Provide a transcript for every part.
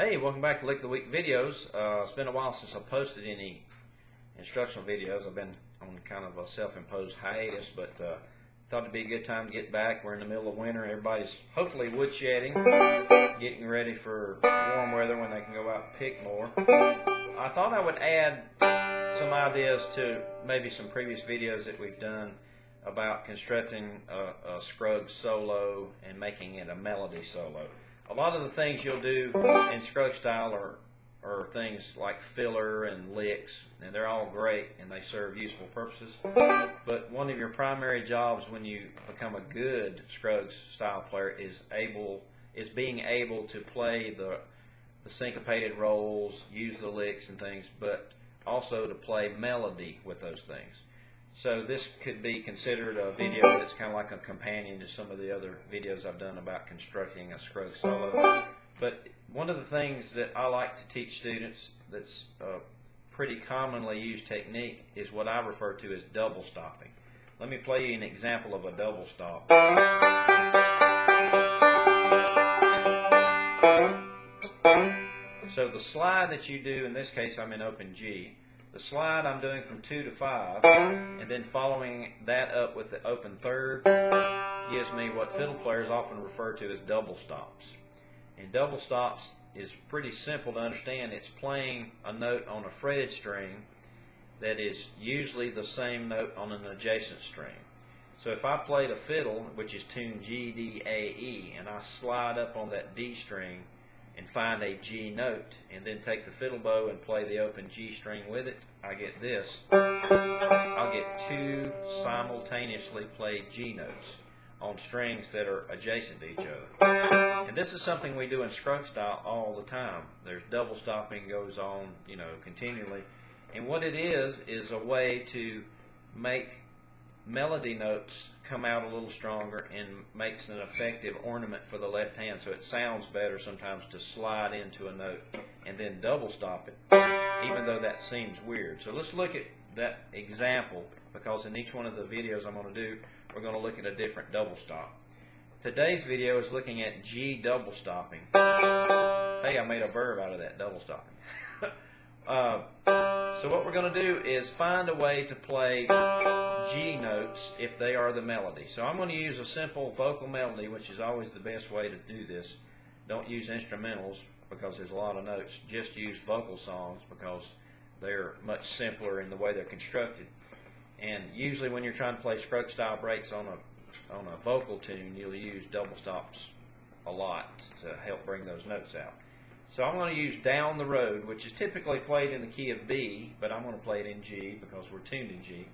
Hey, welcome back to Lick of the Week videos. It's been a while since I posted any instructional videos. I've been on kind of a self-imposed hiatus, but thought it'd be a good time to get back. We're in the middle of winter. Everybody's hopefully woodshedding, getting ready for warm weather when they can go out and pick more. I thought I would add some ideas to maybe some previous videos that we've done about constructing a Scruggs solo and making it a melody solo. A lot of the things you'll do in Scruggs style are things like filler and licks, and they're all great and they serve useful purposes. But one of your primary jobs when you become a good Scruggs style player is being able to play the syncopated rolls, use the licks and things, but also to play melody with those things. So this could be considered a video that's kind of like a companion to some of the other videos I've done about constructing a Scruggs solo. But one of the things that I like to teach students that's a pretty commonly used technique is what I refer to as double stopping. Let me play you an example of a double stop. So the slide that you do, in this case I'm in open G. The slide I'm doing from 2 to 5, and then following that up with the open third gives me what fiddle players often refer to as double stops. And double stops is pretty simple to understand. It's playing a note on a fretted string that is usually the same note on an adjacent string. So if I played a fiddle, which is tuned G, D, A, E, and I slide up on that D string and find a G note, and then take the fiddle bow and play the open G string with it, I get this. I'll get two simultaneously played G notes on strings that are adjacent to each other. And this is something we do in Scruggs style all the time. There's double stopping goes on, continually. And what it is a way to make melody notes come out a little stronger and makes an effective ornament for the left hand, so it sounds better sometimes to slide into a note and then double stop it, even though that seems weird. So let's look at that example, because in each one of the videos I'm going to do, we're going to look at a different double stop. Today's video is looking at G double stopping. Hey, I made a verb out of that, double stopping. So what we're going to do is find a way to play G notes if they are the melody. So I'm going to use a simple vocal melody, which is always the best way to do this. Don't use instrumentals because there's a lot of notes. Just use vocal songs because they're much simpler in the way they're constructed. And usually when you're trying to play Scruggs style breaks on a vocal tune, you'll use double stops a lot to help bring those notes out. So I'm going to use Down the Road, which is typically played in the key of B, but I'm going to play it in G because we're tuned in G.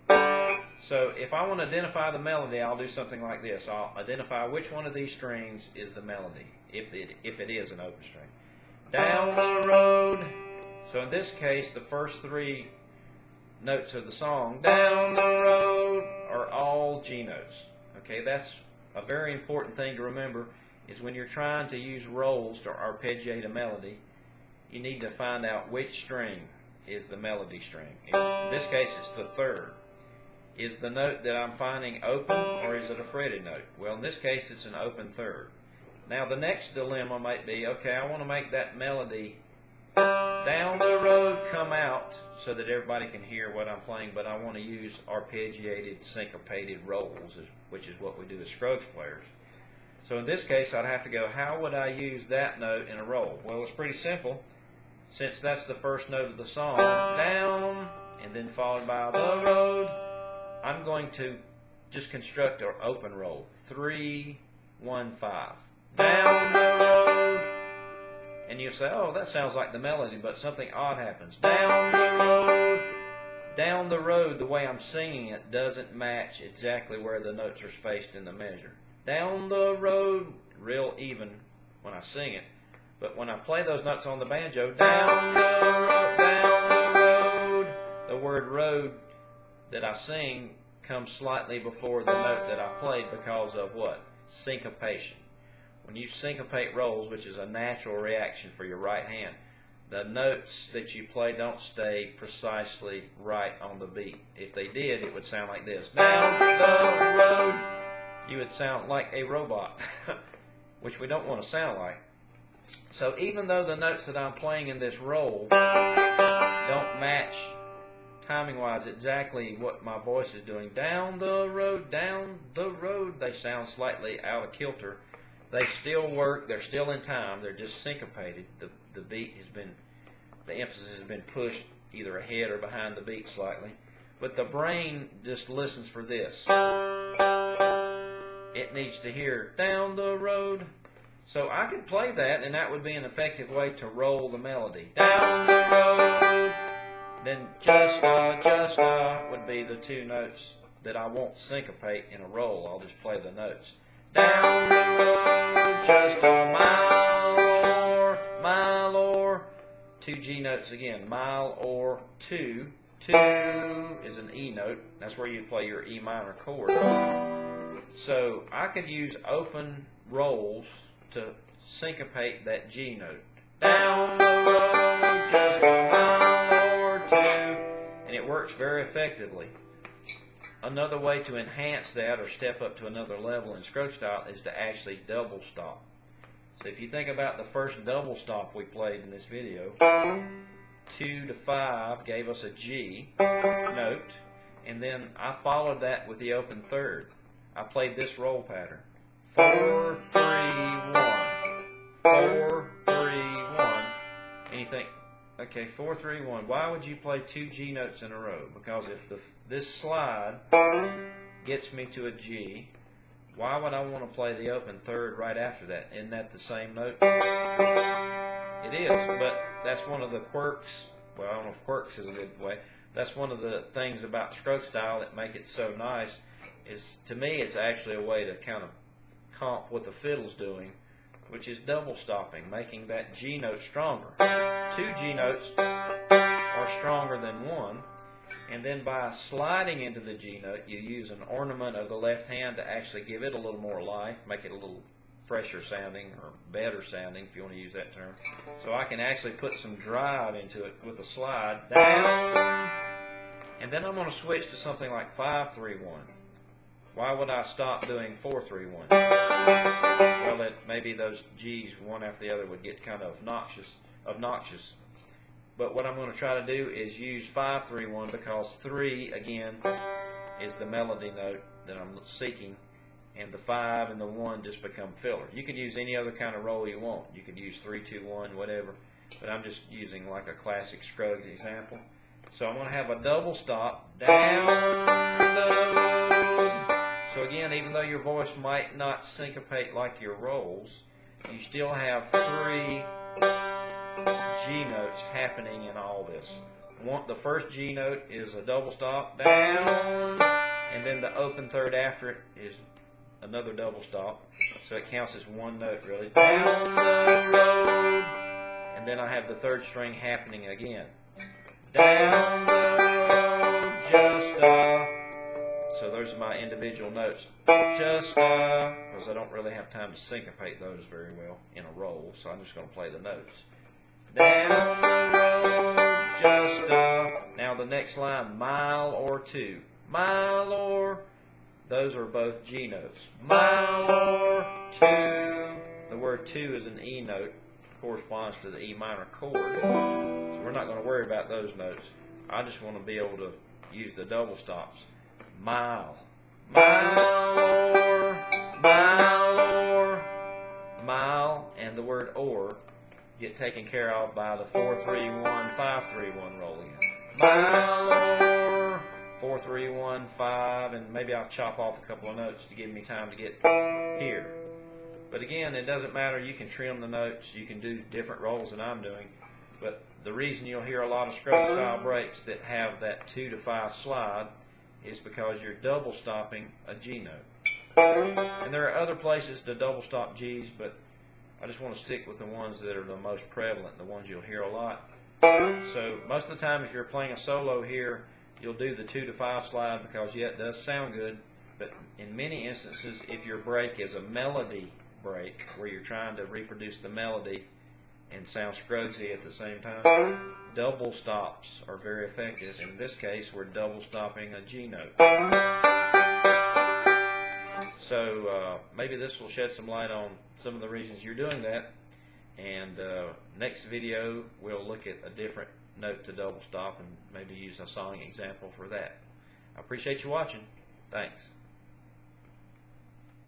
So if I want to identify the melody, I'll do something like this. I'll identify which one of these strings is the melody, if it is an open string. Down the road. So in this case, the first three notes of the song, Down the Road, are all G notes. Okay, that's a very important thing to remember. Is when you're trying to use rolls to arpeggiate a melody, you need to find out which string is the melody string. In this case, it's the third. Is the note that I'm finding open, or is it a fretted note? Well, in this case, it's an open third. Now, the next dilemma might be, okay, I want to make that melody down the road come out so that everybody can hear what I'm playing, but I want to use arpeggiated, syncopated rolls, which is what we do as Scruggs players. So in this case, I'd have to go, how would I use that note in a roll? Well, it's pretty simple. Since that's the first note of the song, down, and then followed by the road, I'm going to just construct an open roll. 3, 1, 5. Down the road. And you say, oh, that sounds like the melody, but something odd happens. Down the road. Down the road, the way I'm singing it doesn't match exactly where the notes are spaced in the measure. Down the road, real even when I sing it, but when I play those notes on the banjo, down the road, the word road that I sing comes slightly before the note that I played because of what? Syncopation. When you syncopate rolls, which is a natural reaction for your right hand, the notes that you play don't stay precisely right on the beat. If they did, it would sound like this. Down the road. You would sound like a robot, which we don't want to sound like. So even though the notes that I'm playing in this roll don't match timing-wise exactly what my voice is doing, down the road, they sound slightly out of kilter. They still work, they're still in time, they're just syncopated. The beat has been, the emphasis has been pushed either ahead or behind the beat slightly. But the brain just listens for this. It needs to hear down the road. So I could play that, and that would be an effective way to roll the melody. Down the road. Then just would be the two notes that I won't syncopate in a roll. I'll just play the notes. Down the road, just a mile or. Two G notes again, mile or two. Two is an E note. That's where you play your E minor chord. So I could use open rolls to syncopate that G note. Down the road, just a mile or two. And it works very effectively. Another way to enhance that or step up to another level in Scruggs style is to actually double stop. So if you think about the first double stop we played in this video, 2 to 5 gave us a G note, and then I followed that with the open third. I played this roll pattern. 4, 3, 1. 4, 3, 1. And you think, okay, 4, 3, 1. Why would you play two G notes in a row? Because if this slide gets me to a G, why would I want to play the open third right after that? Isn't that the same note? It is, but that's one of the quirks. Well, I don't know if quirks is a good way. That's one of the things about Scruggs style that make it so nice. Is to me, it's actually a way to kind of comp what the fiddle's doing, which is double stopping, making that G note stronger. Two G notes are stronger than one, and then by sliding into the G note, you use an ornament of the left hand to actually give it a little more life, make it a little fresher sounding or better sounding, if you want to use that term. So I can actually put some drive into it with a slide down, and then I'm going to switch to something like 5, 3, 1. Why would I stop doing 4, 3, 1? Well, maybe those G's one after the other would get kind of obnoxious. But what I'm going to try to do is use 5, 3, 1 because 3 again is the melody note that I'm seeking, and the 5 and the 1 just become filler. You can use any other kind of roll you want. You could use 3, 2, 1, whatever. But I'm just using like a classic Scruggs example. So I'm going to have a double stop down the road. So again, even though your voice might not syncopate like your rolls, you still have 3 G notes happening in all this. The first G note is a double stop down, and then the open third after it is another double stop. So it counts as one note really. Down the road, and then I have the third string happening again. Down the road, just so those are my individual notes. Just because I don't really have time to syncopate those very well in a roll, so I'm just going to play the notes. Down the road, just now the next line, mile or two. Mile or, those are both G notes. Mile or two. The word two is an E note, corresponds to the E minor chord. So we're not going to worry about those notes. I just want to be able to use the double stops. Mile. Mile or, mile, and the word or get taken care of by the 4, 3, 1, 5, 3, 1 roll again. Mile or 4, 3, 1, 5, and maybe I'll chop off a couple of notes to give me time to get here. But again, it doesn't matter. You can trim the notes. You can do different rolls than I'm doing. But the reason you'll hear a lot of Scruggs style breaks that have that 2 to 5 slide is because you're double stopping a G note. And there are other places to double stop G's, but I just want to stick with the ones that are the most prevalent, the ones you'll hear a lot. So most of the time if you're playing a solo here, you'll do the 2 to 5 slide because, yeah, it does sound good. But in many instances, if your break is a melody break where you're trying to reproduce the melody and sound Scruggsy at the same time, double stops are very effective. In this case, we're double stopping a G note. So maybe this will shed some light on some of the reasons you're doing that. And next video we'll look at a different note to double stop and maybe use a song example for that. I appreciate you watching. Thanks.